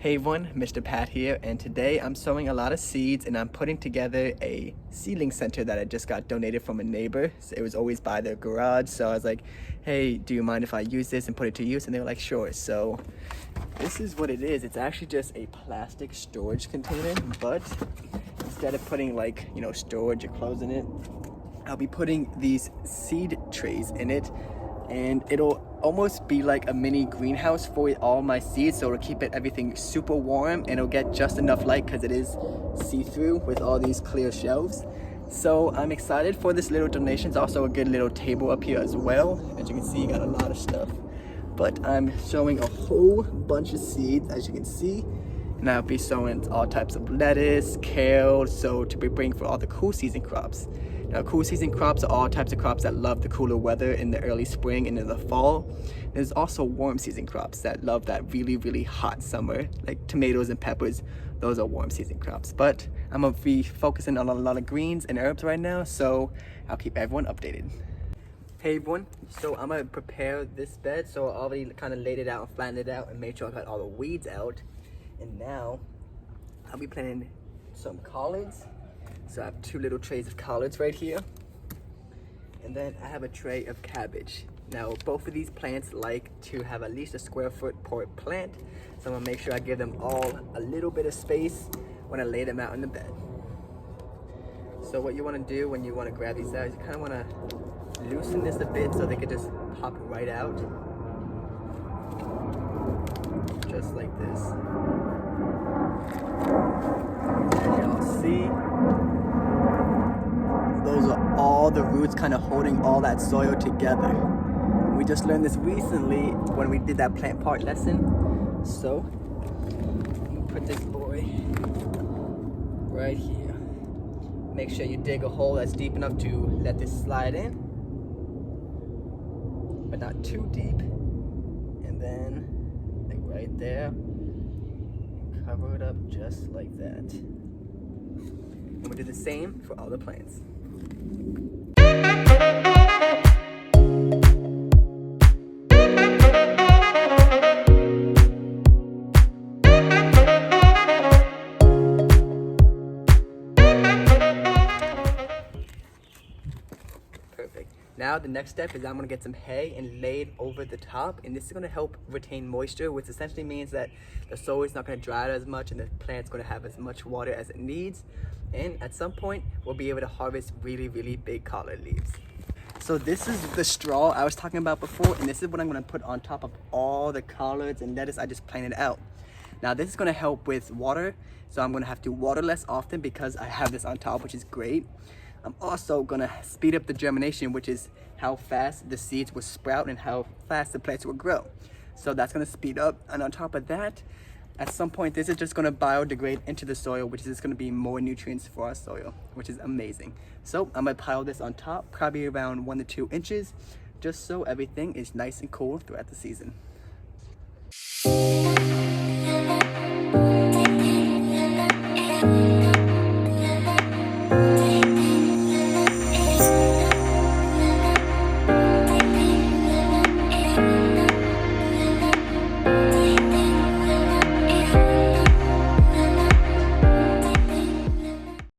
Hey everyone, Mr. Pat here, and today I'm sowing a lot of seeds and I'm putting together a seedling center that I just got donated from a neighbor. So it was always by their garage, so I was like, hey, do you mind if I use this and put it to use? And they were like, sure. So this is what it is. It's actually just a plastic storage container, but instead of putting storage or clothes in it, I'll be putting these seed trays in it, and it'll almost be like a mini greenhouse for all my seeds, so it'll keep everything super warm and it'll get just enough light because it is see-through with all these clear shelves. So I'm excited for this little donation. It's also a good little table up here as well. As you can see, got a lot of stuff, but I'm showing a whole bunch of seeds, as you can see, and I'll be sowing all types of lettuce, kale, so to be bring for all the cool season crops. Now, cool season crops are all types of crops that love the cooler weather in the early spring and in the fall. There's also warm season crops that love that really, really hot summer, like tomatoes and peppers. Those are warm season crops. But I'm gonna be focusing on a lot of greens and herbs right now, so I'll keep everyone updated. Hey everyone, so I'm gonna prepare this bed. So I already kind of laid it out and flattened it out and made sure I got all the weeds out. And now I'll be planting some collards. So I have 2 little trays of collards right here. And then I have a tray of cabbage. Now, both of these plants like to have at least a square foot per plant. So I'm gonna make sure I give them all a little bit of space when I lay them out in the bed. So what you wanna do when you wanna grab these out, you kinda wanna loosen this a bit so they could just pop right out. Just like this. As y'all see, those are all the roots kind of holding all that soil together. We just learned this recently when we did that plant part lesson. So I'm gonna put this boy right here. Make sure you dig a hole that's deep enough to let this slide in, but not too deep. And then like right there, cover it up just like that. And we'll do the same for all the plants. Perfect. Now the next step is I'm gonna get some hay and lay it over the top, and this is gonna help retain moisture, which essentially means that the soil is not gonna dry out as much and the plant's gonna have as much water as it needs. And at some point, we'll be able to harvest really, really big collard leaves. So this is the straw I was talking about before, and this is what I'm gonna put on top of all the collards and lettuce I just planted out. Now this is gonna help with water, so I'm gonna have to water less often because I have this on top, which is great. I'm also gonna speed up the germination, which is how fast the seeds will sprout and how fast the plants will grow. So that's gonna speed up, and on top of that, at some point, this is just gonna biodegrade into the soil, which is just gonna be more nutrients for our soil, which is amazing. So I'm gonna pile this on top, probably around 1 to 2 inches, just so everything is nice and cool throughout the season.